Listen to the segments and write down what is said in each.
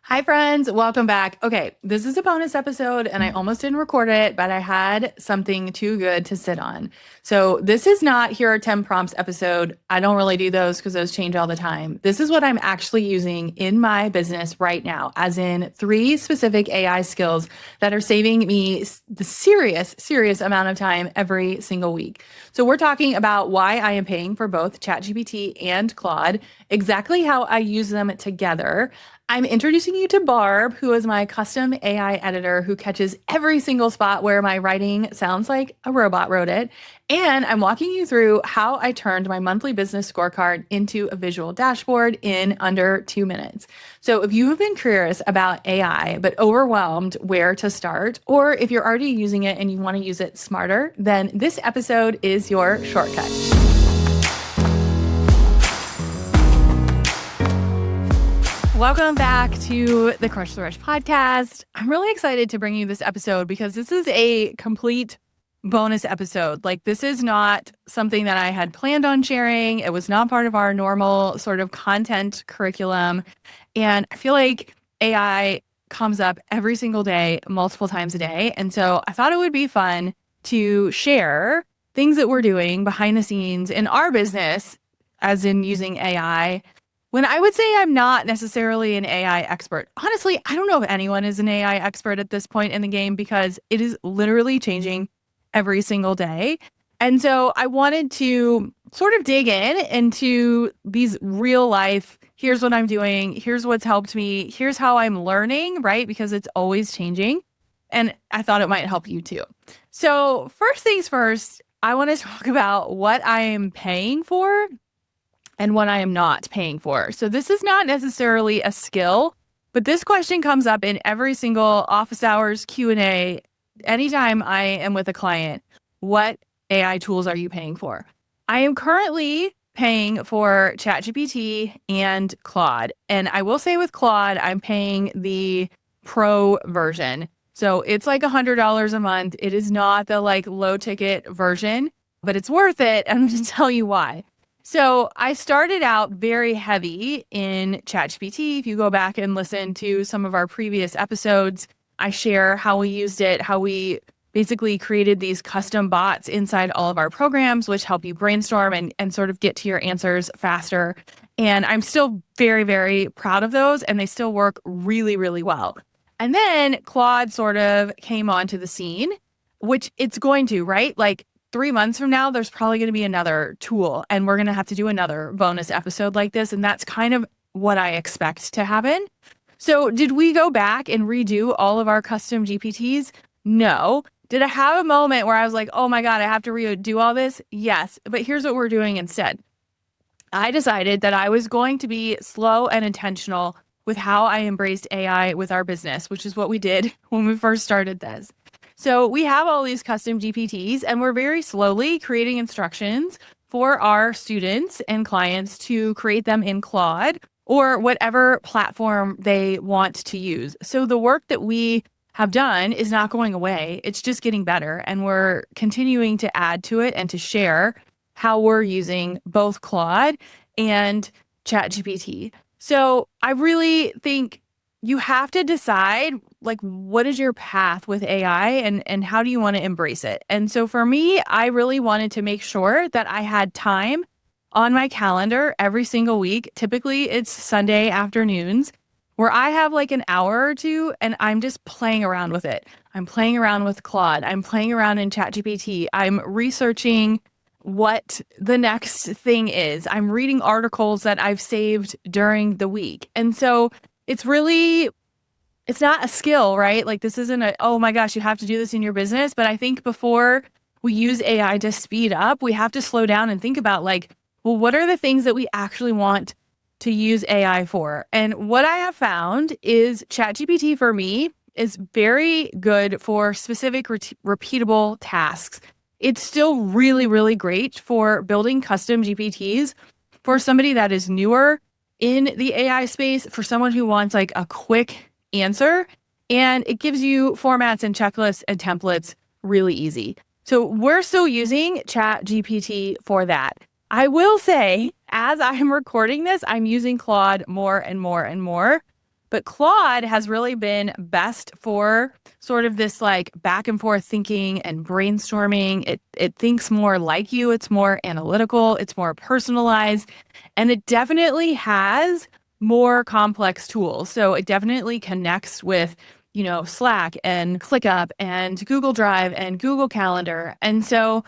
Hi, friends. Welcome back. Okay, this is a bonus episode, and I almost didn't record it, but I had something too good to sit on. So, this is not Here Are 10 Prompts episode. I don't really do those because those change all the time. This is what I'm actually using in my business right now, as in 3 specific AI skills that are saving me the serious amount of time every single week. So, we're talking about why I am paying for both ChatGPT and Claude, exactly how I use them together. I'm introducing you to Barb, who is my custom AI editor who catches every single spot where my writing sounds like a robot wrote it. And I'm walking you through how I turned my monthly business scorecard into a visual dashboard in under 2 minutes. So if you have been curious about AI, but overwhelmed where to start, or if you're already using it and you want to use it smarter, then this episode is your shortcut. Welcome back to the Crush the Rush podcast. I'm really excited to bring you this episode because this is a complete bonus episode. Like, this is not something that I had planned on sharing. It was not part of our normal sort of content curriculum. And I feel like AI comes up every single day, multiple times a day. And so I thought it would be fun to share things that we're doing behind the scenes in our business, as in using AI, when I would say I'm not necessarily an AI expert. Honestly, I don't know if anyone is an AI expert at this point in the game because it is literally changing every single day. And so I wanted to sort of dig into these real life, here's what I'm doing, here's what's helped me, here's how I'm learning, right? Because it's always changing. And I thought it might help you too. So first things first, I want to talk about what I am paying for and what I am not paying for. So this is not necessarily a skill, but this question comes up in every single office hours Q&A. Anytime I am with a client, what AI tools are you paying for? I am currently paying for ChatGPT and Claude. And I will say with Claude, I'm paying the pro version. So it's like $100 a month. It is not the low ticket version, but it's worth it. And I'm going to tell you why. So I started out very heavy in ChatGPT. If you go back and listen to some of our previous episodes, I share how we used it, how we basically created these custom bots inside all of our programs, which help you brainstorm and sort of get to your answers faster. And I'm still very, very proud of those, and they still work really, really well. And then Claude sort of came onto the scene, which it's going to, right? 3 months from now, there's probably going to be another tool, and we're going to have to do another bonus episode like this. And that's kind of what I expect to happen. So did we go back and redo all of our custom GPTs? No. Did I have a moment where I was like, oh my God, I have to redo all this? Yes. But here's what we're doing instead. I decided that I was going to be slow and intentional with how I embraced AI with our business, which is what we did when we first started this. So we have all these custom GPTs, and we're very slowly creating instructions for our students and clients to create them in Claude or whatever platform they want to use. So the work that we have done is not going away. It's just getting better, and we're continuing to add to it and to share how we're using both Claude and ChatGPT. So I really think you have to decide, what is your path with AI and how do you want to embrace it? And so for me, I really wanted to make sure that I had time on my calendar every single week. Typically, it's Sunday afternoons where I have an hour or two and I'm just playing around with it. I'm playing around with Claude. I'm playing around in ChatGPT. I'm researching what the next thing is. I'm reading articles that I've saved during the week. And so it's not a skill, right? This isn't oh my gosh, you have to do this in your business. But I think before we use AI to speed up, we have to slow down and think about what are the things that we actually want to use AI for? And what I have found is ChatGPT for me is very good for specific repeatable tasks. It's still really, really great for building custom GPTs for somebody that is newer in the AI space, for someone who wants a quick answer, and it gives you formats and checklists and templates really easy. So we're still using ChatGPT for that. I will say, as I'm recording this, I'm using Claude more and more and more. But Claude has really been best for sort of this like back and forth thinking and brainstorming. It thinks more like you. It's more analytical. It's more personalized. And it definitely has more complex tools. So it definitely connects with, Slack and ClickUp and Google Drive and Google Calendar. And so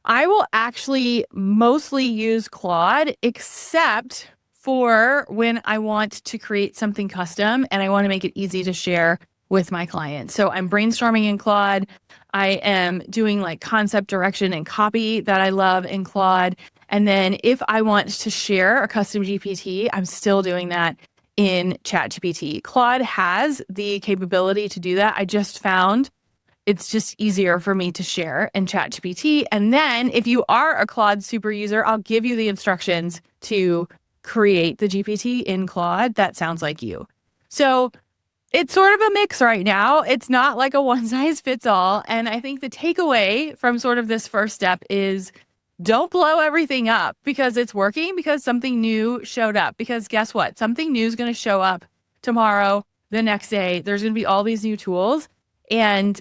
I will actually mostly use Claude, except for when I want to create something custom and I want to make it easy to share with my clients. So I'm brainstorming in Claude. I am doing like concept direction and copy that I love in Claude. And then if I want to share a custom GPT, I'm still doing that in ChatGPT. Claude has the capability to do that. I just found it's just easier for me to share in ChatGPT. And then if you are a Claude super user, I'll give you the instructions to create the GPT in Claude that sounds like you. So it's sort of a mix right now. It's not like a one size fits all. And I think the takeaway from sort of this first step is don't blow everything up because it's working, because something new showed up. Because guess what? Something new is going to show up tomorrow, the next day. There's going to be all these new tools, and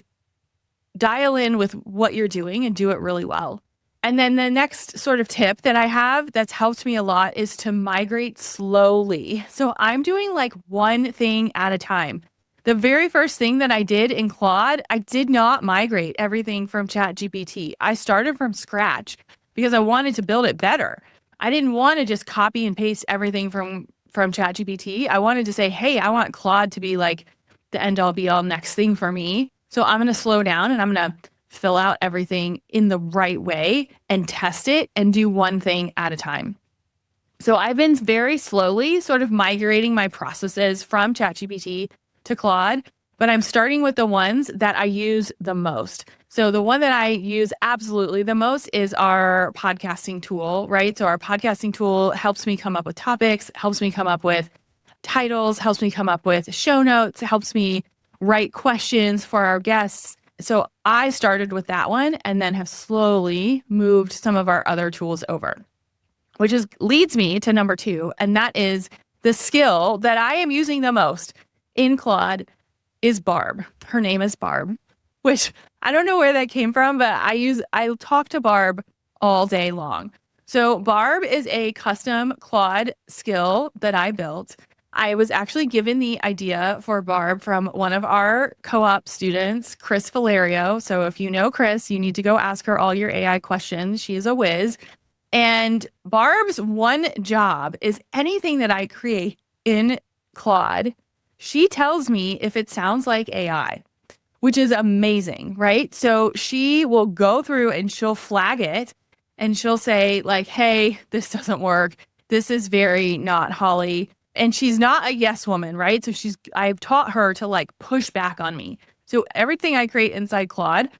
dial in with what you're doing and do it really well. And then the next sort of tip that I have that's helped me a lot is to migrate slowly. So I'm doing like one thing at a time. The very first thing that I did in Claude, I did not migrate everything from ChatGPT. I started from scratch because I wanted to build it better. I didn't want to just copy and paste everything from ChatGPT. I wanted to say, hey, I want Claude to be like the end all be all next thing for me. So I'm going to slow down and I'm going to fill out everything in the right way and test it and do one thing at a time. So I've been very slowly sort of migrating my processes from ChatGPT to Claude, but I'm starting with the ones that I use the most. So the one that I use absolutely the most is our podcasting tool, right? So our podcasting tool helps me come up with topics, helps me come up with titles, helps me come up with show notes, helps me write questions for our guests. So I started with that one and then have slowly moved some of our other tools over, which leads me to number 2. And that is the skill that I am using the most in Claude is Barb. Her name is Barb, which I don't know where that came from, but I talk to Barb all day long. So Barb is a custom Claude skill that I built. I was actually given the idea for Barb from one of our co-op students, Chris Valerio. So if you know Chris, you need to go ask her all your AI questions. She is a whiz. And Barb's one job is anything that I create in Claude, she tells me if it sounds like AI, which is amazing, right? So she will go through and she'll flag it and she'll say like, hey, this doesn't work. This is very not Holly. And she's not a yes woman, right? So I've taught her to like push back on me. So everything I create inside Claude,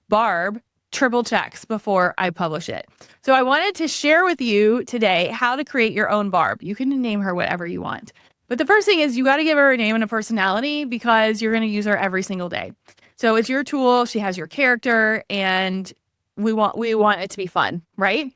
Barb triple checks before I publish it. So I wanted to share with you today how to create your own Barb. You can name her whatever you want. But the first thing is you got to give her a name and a personality because you're going to use her every single day. So it's your tool. She has your character and we want it to be fun, right?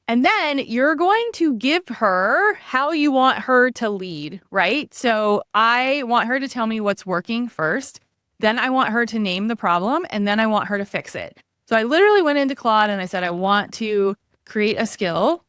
And then you're going to give her how you want her to lead, right? So I want her to tell me what's working first. Then I want her to name the problem, and then I want her to fix it. So I literally went into Claude and I said, I want to create a skill,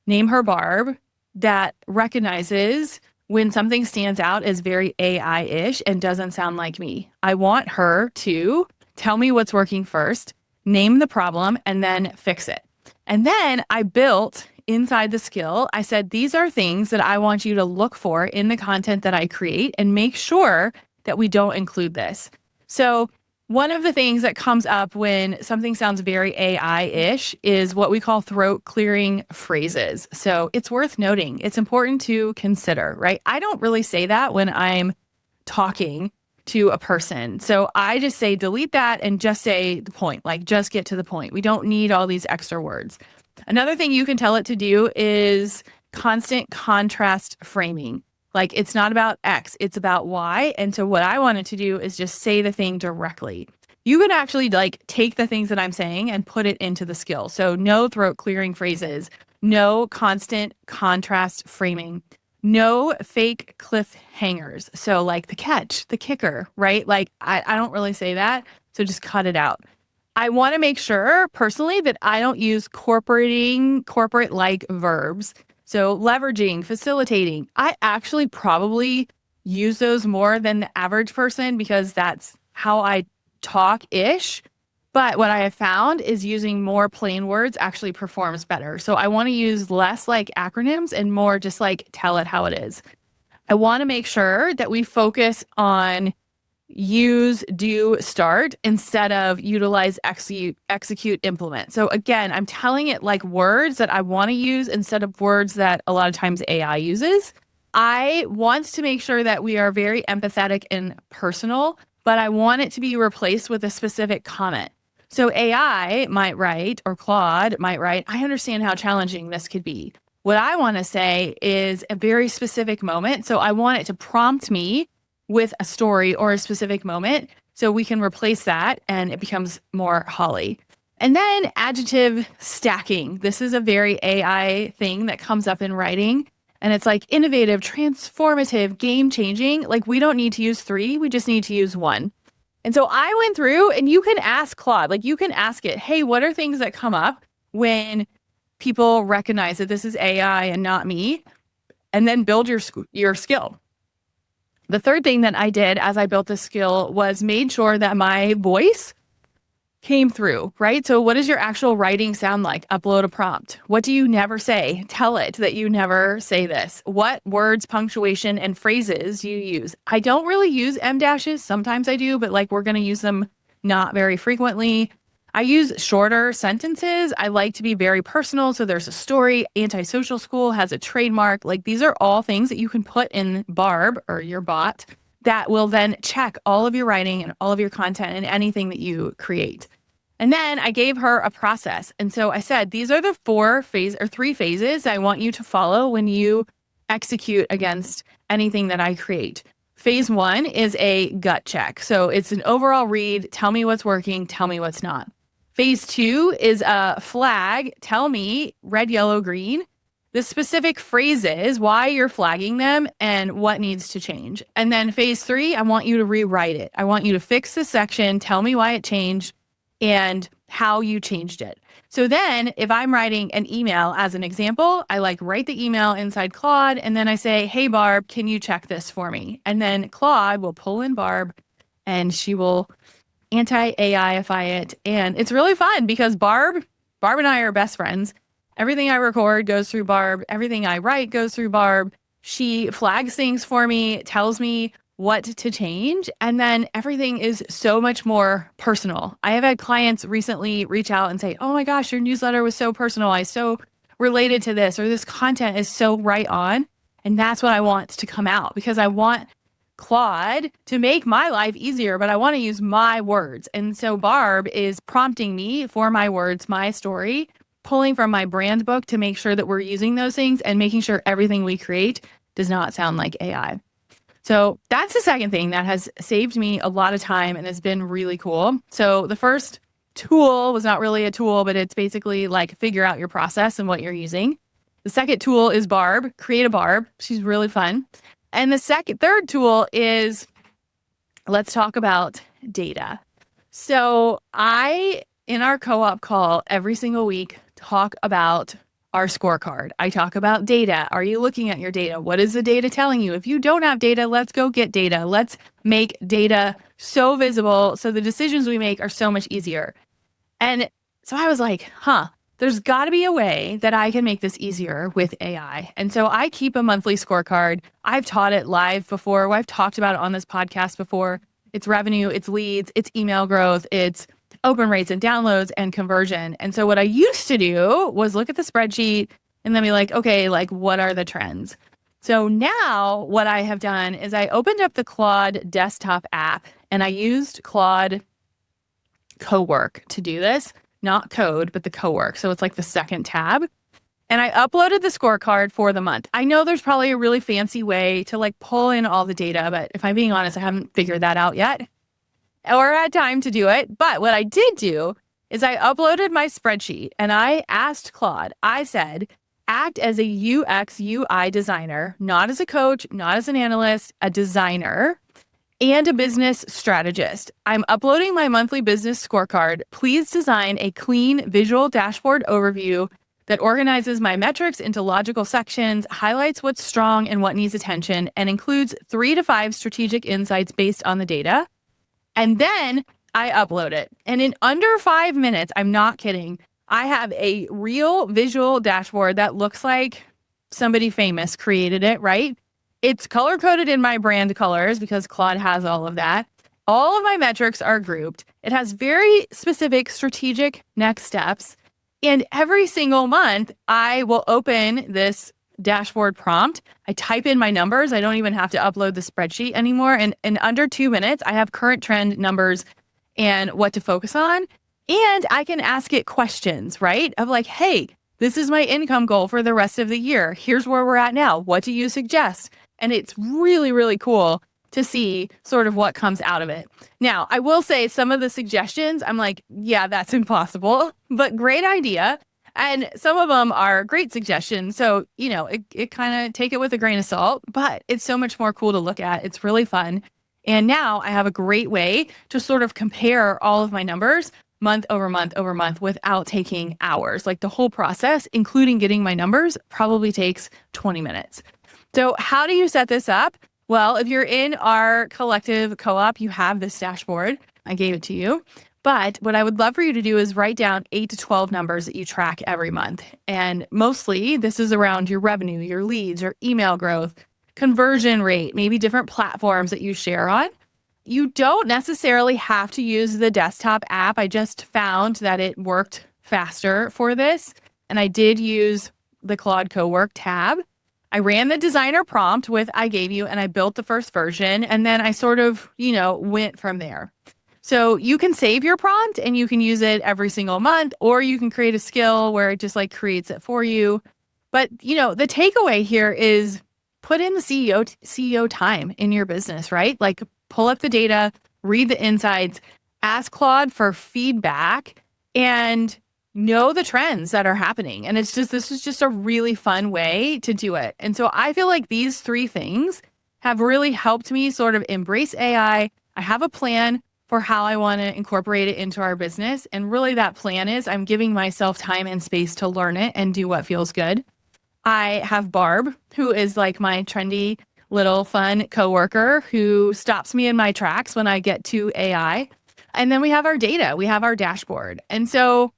name her Barb, that recognizes when something stands out as very AI-ish and doesn't sound like me. I want her to tell me what's working first, name the problem, and then fix it. And then I built inside the skill, I said, these are things that I want you to look for in the content that I create and make sure that we don't include this. So one of the things that comes up when something sounds very AI-ish is what we call throat clearing phrases. So it's worth noting. It's important to consider, right? I don't really say that when I'm talking to a person. So I just say, delete that and just say the point, like just get to the point. We don't need all these extra words. Another thing you can tell it to do is constant contrast framing. Like it's not about X, it's about Y. And so what I wanted to do is just say the thing directly. You can actually like take the things that I'm saying and put it into the skill. So no throat clearing phrases, no constant contrast framing, No fake cliffhangers. So like the catch, the kicker, right? Like I don't really say that. So just cut it out. I want to make sure personally that I don't use corporate like verbs. So leveraging, facilitating. I actually probably use those more than the average person because that's how I talk ish. But what I have found is using more plain words actually performs better. So I want to use less like acronyms and more just like tell it how it is. I want to make sure that we focus on use, do, start instead of utilize, execute, implement. So again, I'm telling it like words that I want to use instead of words that a lot of times AI uses. I want to make sure that we are very empathetic and personal, but I want it to be replaced with a specific comment. So AI might write, or Claude might write, I understand how challenging this could be. What I want to say is a very specific moment. So I want it to prompt me with a story or a specific moment so we can replace that and it becomes more Holly. And then adjective stacking. This is a very AI thing that comes up in writing. And it's like innovative, transformative, game changing. Like we don't need to use 3, we just need to use 1. And so I went through and you can ask Claude, like you can ask it, hey, what are things that come up when people recognize that this is AI and not me? And then build your skill. The third thing that I did as I built this skill was made sure that my voice came through, right? So what does your actual writing sound like? Upload a prompt. What do you never say? Tell it that you never say this. What words, punctuation, and phrases you use? I don't really use em dashes. Sometimes I do, but like we're going to use them not very frequently. I use shorter sentences. I like to be very personal. So there's a story. Antisocial School has a trademark. Like these are all things that you can put in Barb or your bot that will then check all of your writing and all of your content and anything that you create. And then I gave her a process. And so I said, these are the 3 phases I want you to follow when you execute against anything that I create. Phase 1 is a gut check. So it's an overall read. Tell me what's working. Tell me what's not. Phase 2 is a flag. Tell me red, yellow, green. The specific phrases, why you're flagging them and what needs to change. And then phase 3, I want you to rewrite it. I want you to fix the section. Tell me why it changed and how you changed it. So then if I'm writing an email as an example, I like write the email inside Claude and then I say, hey, Barb, can you check this for me? And then Claude will pull in Barb and she will anti-AIify it. And it's really fun because Barb and I are best friends. Everything I record goes through Barb. Everything I write goes through Barb. She flags things for me, tells me what to change. And then everything is so much more personal. I have had clients recently reach out and say, oh my gosh, your newsletter was so personalized, so related to this, or this content is so right on. And that's what I want to come out because I want Claude to make my life easier, but I want to use my words. And so Barb is prompting me for my words, my story, pulling from my brand book to make sure that we're using those things and making sure everything we create does not sound like AI. So that's the second thing that has saved me a lot of time and has been really cool. So the first tool was not really a tool, but it's basically like figure out your process and what you're using. The second tool is Barb, create a Barb. She's really fun. And the third tool is let's talk about data. So in our co-op call every single week, talk about our scorecard. I talk about data. Are you looking at your data? What is the data telling you? If you don't have data, let's go get data. Let's make data so visible so the decisions we make are so much easier. And so I was like, there's got to be a way that I can make this easier with AI. And so I keep a monthly scorecard. I've taught it live before. I've talked about it on this podcast before. It's revenue, it's leads, it's email growth, it's open rates and downloads and conversion. And so what I used to do was look at the spreadsheet and then be like, okay, like what are the trends? So now what I have done is I opened up the Claude desktop app and I used Claude Cowork to do this, not code, but the Cowork. So it's like the second tab. And I uploaded the scorecard for the month. I know there's probably a really fancy way to like pull in all the data, but if I'm being honest, I haven't figured that out yet or had time to do it. But what I did do is I uploaded my spreadsheet and I asked Claude, I said, act as a UX UI designer, not as a coach, not as an analyst, a designer, and a business strategist. I'm uploading my monthly business scorecard. Please design a clean visual dashboard overview that organizes my metrics into logical sections, highlights what's strong and what needs attention, and includes 3 to 5 strategic insights based on the data. And then I upload it. And in under 5 minutes, I'm not kidding, I have a real visual dashboard that looks like somebody famous created it, right? It's color coded in my brand colors because Claude has all of that. All of my metrics are grouped. It has very specific strategic next steps. And every single month, I will open this dashboard prompt. I type in my numbers. I don't even have to upload the spreadsheet anymore. And in under 2 minutes, I have current trend numbers and what to focus on. And I can ask it questions, right? Of like, hey, this is my income goal for the rest of the year. Here's where we're at now. What do you suggest? And it's really, really cool to see sort of what comes out of it. Now, I will say some of the suggestions, I'm like, yeah, that's impossible, but great idea. And some of them are great suggestions. So, it kind of take it with a grain of salt, but it's so much more cool to look at. It's really fun. And now I have a great way to sort of compare all of my numbers month over month over month without taking hours. Like the whole process, including getting my numbers, probably takes 20 minutes. So how do you set this up? Well, if you're in our collective co-op, you have this dashboard. I gave it to you. But what I would love for you to do is write down 8 to 12 numbers that you track every month. And mostly this is around your revenue, your leads, your email growth, conversion rate, maybe different platforms that you share on. You don't necessarily have to use the desktop app. I just found that it worked faster for this. And I did use the Claude Cowork tab. I ran the designer prompt with I gave you, and I built the first version. And then I sort of, went from there. So you can save your prompt and you can use it every single month, or you can create a skill where it just like creates it for you. But, the takeaway here is put in the CEO time in your business, right? Like pull up the data, read the insights, ask Claude for feedback, and know the trends that are happening. And this is just a really fun way to do it. And so I feel like these 3 things have really helped me sort of embrace AI. I have a plan for how I want to incorporate it into our business. And really that plan is I'm giving myself time and space to learn it and do what feels good. I have Barb, who is like my trendy little fun coworker who stops me in my tracks when I get to AI. And then we have our data, we have our dashboard. And so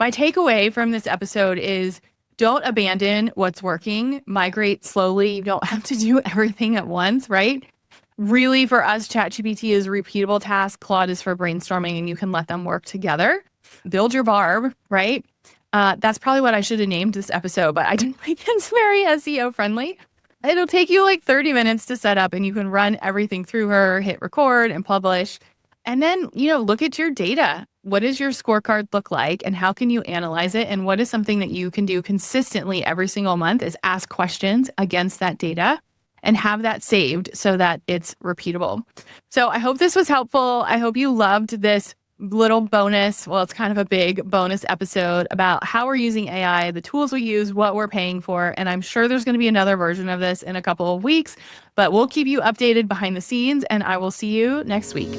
my takeaway from this episode is don't abandon what's working, migrate slowly. You don't have to do everything at once, right? Really, for us, ChatGPT is a repeatable task. Claude is for brainstorming, and you can let them work together. Build your Barb, right? That's probably what I should have named this episode, but I didn't think it's very SEO friendly. It'll take you like 30 minutes to set up, and you can run everything through her, hit record and publish. And then, look at your data. What does your scorecard look like and how can you analyze it? And what is something that you can do consistently every single month is ask questions against that data and have that saved so that it's repeatable. So I hope this was helpful. I hope you loved this little bonus. Well, it's kind of a big bonus episode about how we're using AI, the tools we use, what we're paying for. And I'm sure there's going to be another version of this in a couple of weeks, but we'll keep you updated behind the scenes and I will see you next week.